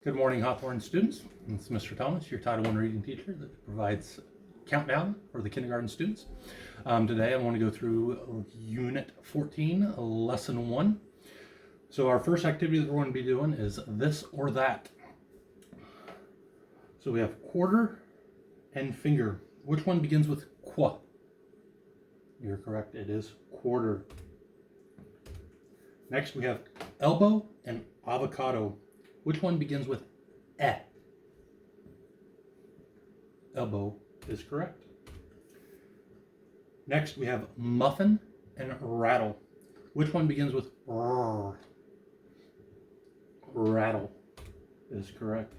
Good morning, Hawthorne students. It's Mr. Thomas, your Title I reading teacher that provides countdown for the kindergarten students. Today I want to go through Unit 14, Lesson 1. So our first activity that we're going to be doing is this or that. So we have quarter and finger. Which one begins with qua? You're correct, it is quarter. Next we have elbow and avocado. Which one begins with eh? Elbow is correct. Next we have muffin and rattle. Which one begins with rrr? Rattle is correct.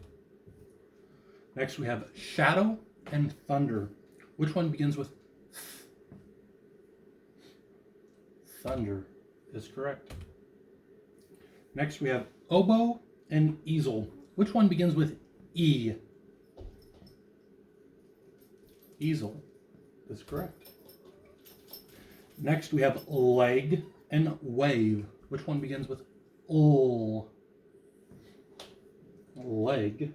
Next we have shadow and thunder. Which one begins with th? Thunder is correct. Next we have oboe and easel. Which one begins with E? Easel is correct. Next we have leg and wave. Which one begins with L? Leg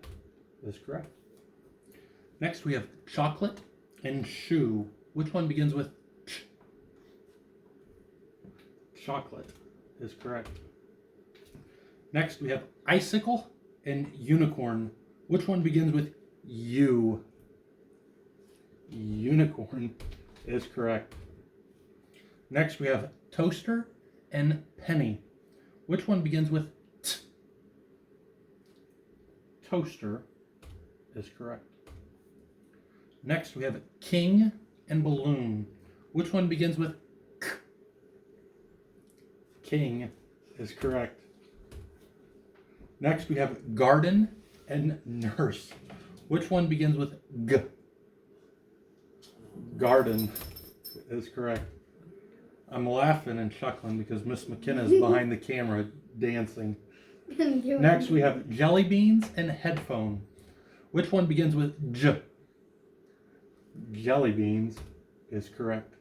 is correct. Next we have chocolate and shoe. Which one begins with ch? Chocolate is correct. Next we have icicle and unicorn. Which one begins with U? Unicorn is correct. Next we have toaster and penny. Which one begins with T? Toaster is correct. Next we have king and balloon. Which one begins with K? King is correct. Next we have garden and nurse. Which one begins with G? Garden is correct. I'm laughing and chuckling because Miss McKenna is behind the camera dancing. Next we have jelly beans and headphone. Which one begins with J? Jelly beans is correct.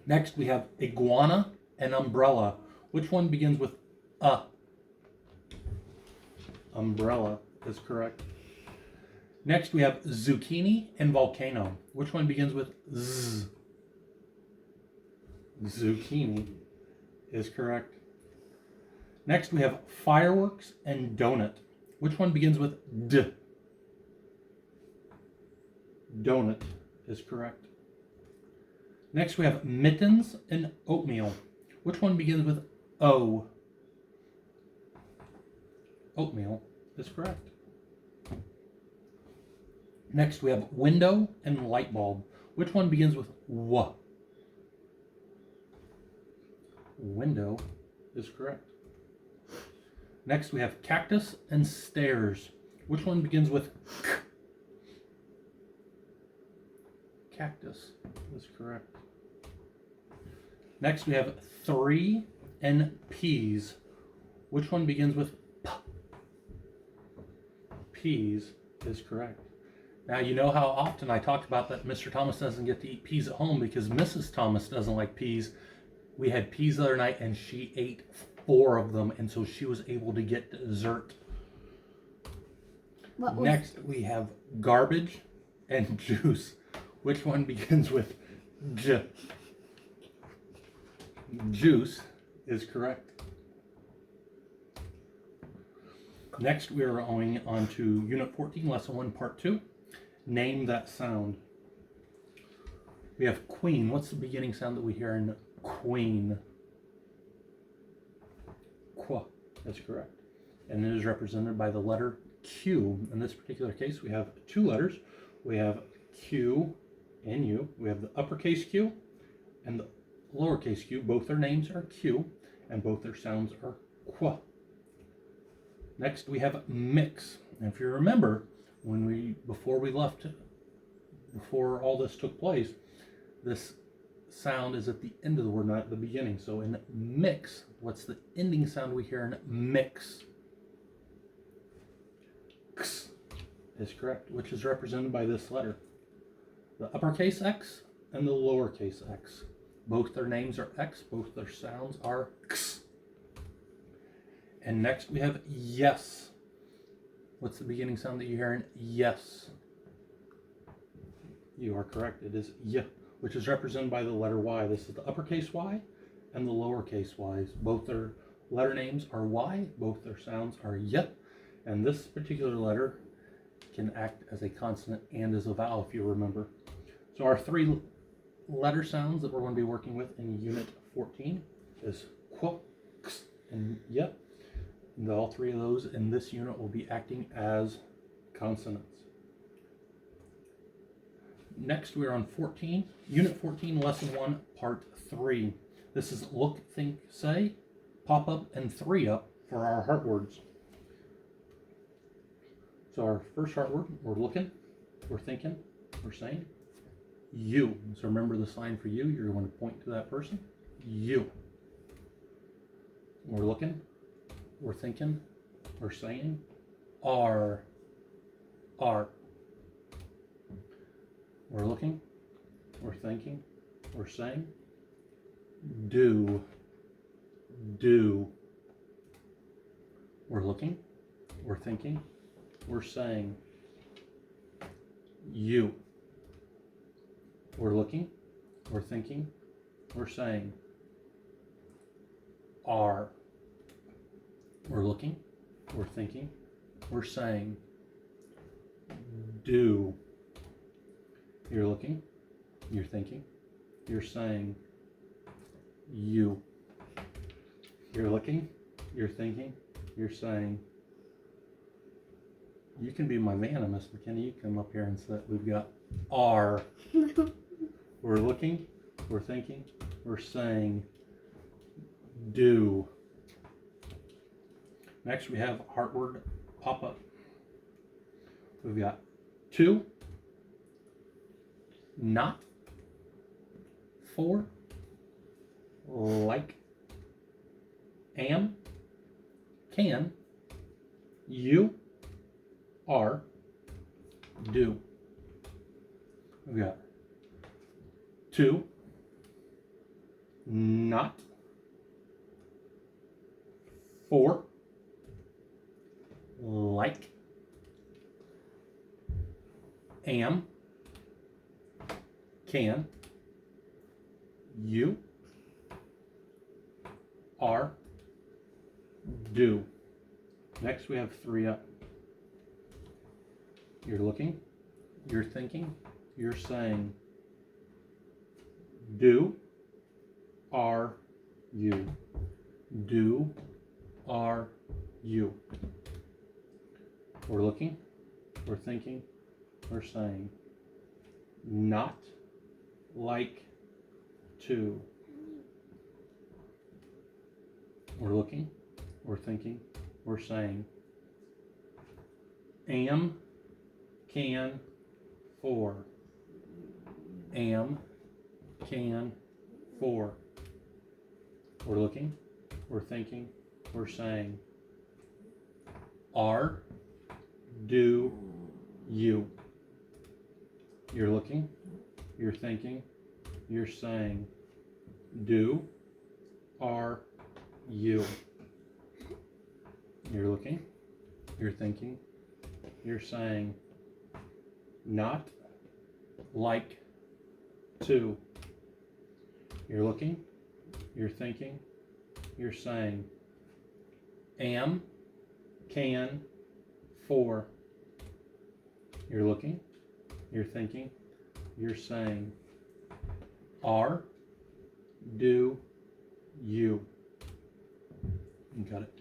Next we have iguana and umbrella. Which one begins with A? Umbrella is correct. Next we have zucchini and volcano. Which one begins with Z? Zucchini is correct. Next we have fireworks and donut. Which one begins with D? Donut is correct. Next we have mittens and oatmeal. Which one begins with O? Oatmeal is correct. Next we have window and light bulb. Which one begins with W? Window is correct. Next we have cactus and stairs. Which one begins with K? Cactus is correct. Next we have three and peas. Which one begins with P? Peas is correct. Now you know how often I talked about that Mr. Thomas doesn't get to eat peas at home because Mrs. Thomas doesn't like peas. We had peas the other night and she ate 4 of them, and so she was able to get dessert. Next we have garbage and juice. Which one begins with J? Juice is correct. Next we are going on to Unit 14, Lesson 1, Part 2. Name that sound. We have queen. What's the beginning sound that we hear in queen? Qua. That's correct. And it is represented by the letter Q. In this particular case, we have 2 letters. We have Q and U. We have the uppercase Q and the lowercase q. Both their names are Q, and both their sounds are qua. Next we have mix. And if you remember, before all this took place, this sound is at the end of the word, not at the beginning. So in mix, what's the ending sound we hear in mix? X is correct, which is represented by this letter. The uppercase X and the lowercase x. Both their names are X, both their sounds are X. And next we have yes. What's the beginning sound that you're hearing? Yes. You are correct. It is y, which is represented by the letter Y. This is the uppercase Y and the lowercase Y's. Both their letter names are Y. Both their sounds are y. And this particular letter can act as a consonant and as a vowel, if you remember. So our three letter sounds that we're going to be working with in Unit 14 is qu, x, and y. And all three of those in this unit will be acting as consonants. Next, we're on 14, Unit 14, Lesson 1, Part 3. This is look, think, say, pop up, and three up for our heart words. So our first heart word, we're looking, we're thinking, we're saying. You. So remember the sign for you. You're going to point to that person. You. We're looking, we're thinking, we're saying. Are. We're looking, we're thinking, we're saying. Do. We're looking, we're thinking, we're saying. You. We're looking, we're thinking, we're saying. Are. We're looking, we're thinking, we're saying. Do. You're looking, you're thinking, you're saying. You. You're looking, you're thinking, you're saying. You can be my Vanna, Miss McKinney. You come up here and sit. We've got are. We're looking, we're thinking, we're saying. Do. Next we have heart word pop up. We've got to, not, for, like, am, can, you, are, do. We've got to, not, for, like, am, can, you, are, do. Next we have three up. You're looking, you're thinking, you're saying. Do, are, you. Do, are, you. We're looking, we're thinking, we're saying. Not, like, to. We're looking, we're thinking, we're saying. Am, can, for. Am, can, for. We're looking, we're thinking, we're saying. Are, do, you. You're looking, you're thinking, you're saying. Do, are, you. You're looking, you're thinking, you're saying. Not, like, to. You're looking, you're thinking, you're saying. Am, can, for. You're looking, you're thinking, you're saying. Are, do, you. You got it?